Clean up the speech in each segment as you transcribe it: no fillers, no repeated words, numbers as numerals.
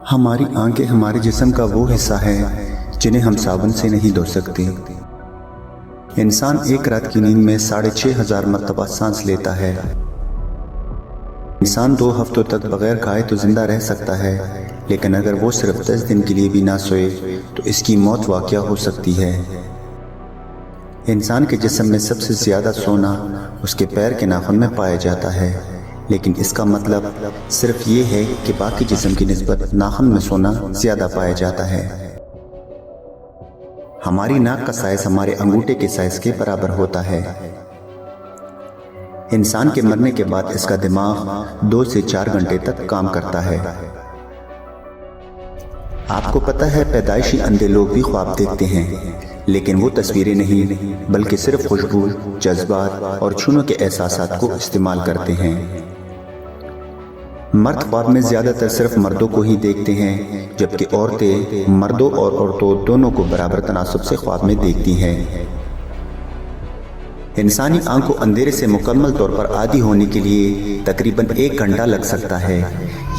ہماری آنکھیں ہمارے جسم کا وہ حصہ ہے جنہیں ہم صابن سے نہیں دھو سکتے۔ انسان ایک رات کی نیند میں 6500 مرتبہ سانس لیتا ہے۔ انسان 2 ہفتوں تک بغیر کھائے تو زندہ رہ سکتا ہے، لیکن اگر وہ صرف 10 دن کے لیے بھی نہ سوئے تو اس کی موت واقع ہو سکتی ہے۔ انسان کے جسم میں سب سے زیادہ سونا اس کے پیر کے ناخن میں پایا جاتا ہے، لیکن اس کا مطلب صرف یہ ہے کہ باقی جسم کی نسبت ناخن میں سونا زیادہ پایا جاتا ہے۔ ہماری ناک کا سائز ہمارے انگوٹھے کے سائز کے برابر ہوتا ہے۔ انسان کے مرنے کے بعد اس کا دماغ 2 سے 4 گھنٹے تک کام کرتا ہے۔ آپ کو پتہ ہے پیدائشی اندھے لوگ بھی خواب دیکھتے ہیں، لیکن وہ تصویریں نہیں بلکہ صرف خوشبو، جذبات اور چھونے کے احساسات کو استعمال کرتے ہیں۔ مرد خواب میں زیادہ تر صرف مردوں کو ہی دیکھتے ہیں، جبکہ عورتیں مردوں اور عورتوں دونوں کو برابر تناسب سے خواب میں دیکھتی ہیں۔ انسانی آنکھ کو اندھیرے سے مکمل طور پر عادی ہونے کے لیے تقریباً 1 گھنٹہ لگ سکتا ہے۔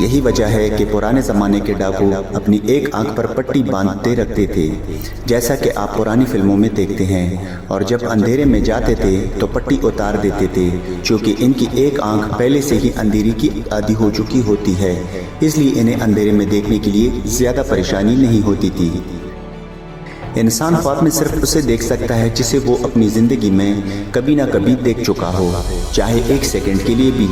یہی وجہ ہے کہ پرانے زمانے کے ڈاکو اپنی ایک آنکھ پر پٹی باندھتے رکھتے تھے، جیسا کہ آپ پرانی فلموں میں دیکھتے ہیں، اور جب اندھیرے میں جاتے تھے تو پٹی اتار دیتے تھے، چونکہ ان کی ایک آنکھ پہلے سے ہی اندھیرے کی عادی ہو چکی ہوتی ہے، اس لیے انہیں اندھیرے میں دیکھنے کے لیے زیادہ پریشانی نہیں ہوتی تھی۔ انسان خواب میں صرف اسے دیکھ سکتا ہے جسے وہ اپنی زندگی میں کبھی نہ کبھی دیکھ چکا ہو، چاہے 1 سیکنڈ کے لیے بھی۔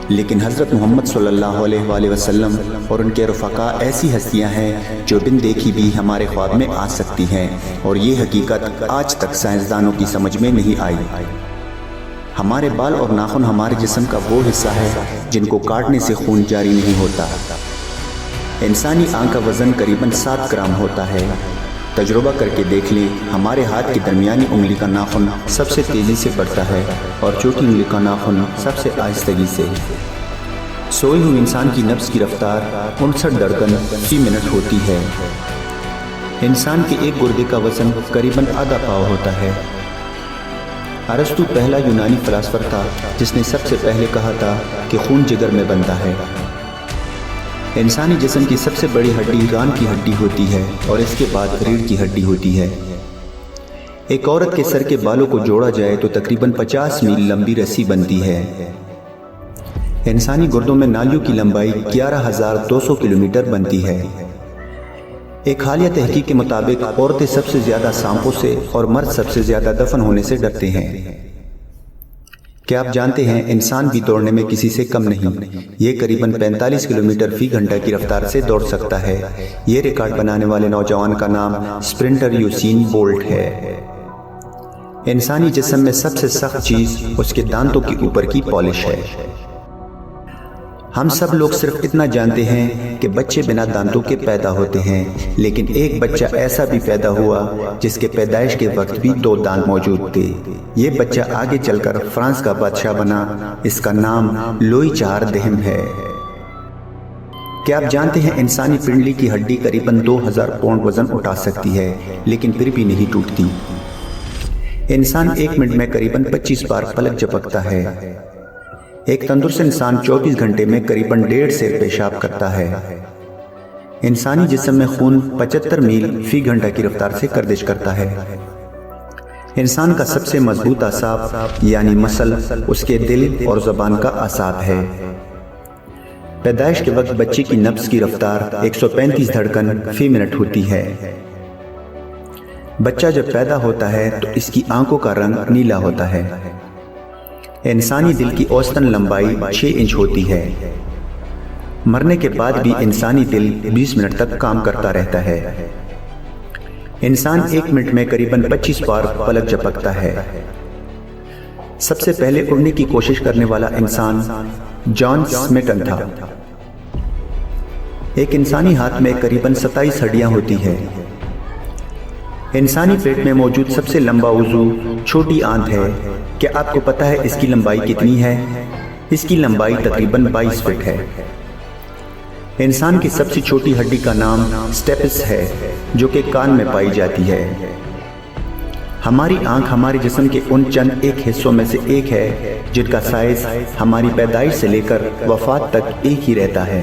لیکن حضرت محمد صلی اللہ علیہ وآلہ وسلم اور ان کے رفقاء ایسی ہستیاں ہیں جو بن دیکھی بھی ہمارے خواب میں آ سکتی ہیں، اور یہ حقیقت آج تک سائنسدانوں کی سمجھ میں نہیں آئی۔ ہمارے بال اور ناخن ہمارے جسم کا وہ حصہ ہے جن کو کاٹنے سے خون جاری نہیں ہوتا۔ انسانی آنکھ کا وزن قریباً 7 گرام ہوتا ہے۔ تجربہ کر کے دیکھ لیں، ہمارے ہاتھ کی درمیانی انگلی کا ناخن سب سے تیزی سے بڑھتا ہے اور چھوٹی انگلی کا ناخن سب سے آہستگی سے۔ سوئے ہوئے انسان کی نبض کی رفتار 59 دھڑکن فی منٹ ہوتی ہے۔ انسان کے ایک گردے کا وزن قریباً آدھا پاؤ ہوتا ہے۔ ارسطو پہلا یونانی فلاسفر تھا جس نے سب سے پہلے کہا تھا کہ خون جگر میں بنتا ہے۔ انسانی جسم کی سب سے بڑی ہڈی ران کی ہڈی ہوتی ہے، اور اس کے بعد ریڑھ کی ہڈی ہوتی ہے۔ ایک عورت کے سر کے بالوں کو جوڑا جائے تو تقریباً 50 میل لمبی رسی بنتی ہے۔ انسانی گردوں میں نالیوں کی لمبائی 11200 کلومیٹر بنتی ہے۔ ایک حالیہ تحقیق کے مطابق عورتیں سب سے زیادہ سانپوں سے اور مرد سب سے زیادہ دفن ہونے سے ڈرتے ہیں۔ کیا آپ جانتے ہیں انسان بھی دوڑنے میں کسی سے کم نہیں؟ یہ قریباً 45 کلومیٹر فی گھنٹہ کی رفتار سے دوڑ سکتا ہے۔ یہ ریکارڈ بنانے والے نوجوان کا نام اسپرنٹر یوسین بولٹ ہے۔ انسانی جسم میں سب سے سخت چیز اس کے دانتوں کے اوپر کی پالش ہے۔ ہم سب لوگ صرف اتنا جانتے ہیں کہ بچے بنا دانتوں کے پیدا ہوتے ہیں، لیکن ایک بچہ ایسا بھی پیدا ہوا جس کے پیدائش کے وقت بھی 2 دانت موجود تھے۔ یہ بچہ آگے چل کر فرانس کا بادشاہ بنا۔ اس کا نام لوئی 4 دہم ہے۔ کیا آپ جانتے ہیں انسانی پنڈلی کی ہڈی قریباً 2000 پاؤنڈ وزن اٹھا سکتی ہے، لیکن پھر بھی نہیں ٹوٹتی۔ انسان 1 منٹ میں قریباً 25 بار پلک جھپکتا ہے۔ ایک تندرست انسان 24 گھنٹے میں قریباً 1.5 سیر پیشاب کرتا ہے۔ انسانی جسم میں خون 75 میل فی گھنٹہ کی رفتار سے گردش کرتا ہے۔ انسان کا سب سے مضبوط اعصاب یعنی مسل اس کے دل اور زبان کا اعصاب ہے۔ پیدائش کے وقت بچے کی نبض کی رفتار 135 دھڑکن فی منٹ ہوتی ہے۔ بچہ جب پیدا ہوتا ہے تو اس کی آنکھوں کا رنگ نیلا ہوتا ہے۔ انسانی دل کی اوسطن لمبائی 6 انچ ہوتی ہے۔ مرنے کے بعد بھی انسانی دل 20 منٹ تک کام کرتا رہتا ہے۔ انسان 1 منٹ میں قریباً 25 بار پلک جھپکتا ہے۔ سب سے پہلے اڑنے کی کوشش کرنے والا انسان جان سمیٹن تھا۔ ایک انسانی ہاتھ میں قریباً 27 ہڈیاں ہوتی ہیں۔ انسانی پیٹ میں موجود سب سے لمبا عضو چھوٹی آنت ہے۔ کیا آپ کو پتہ ہے اس کی لمبائی کتنی ہے؟ اس کی لمبائی تقریباً 22 فٹ ہے۔ انسان کی سب سے چھوٹی ہڈی کا نام سٹیپس ہے، جو کہ کان میں پائی جاتی ہے۔ ہماری آنکھ ہمارے جسم کے ان چند ایک حصوں میں سے ایک ہے جن کا سائز ہماری پیدائش سے لے کر وفات تک ایک ہی رہتا ہے۔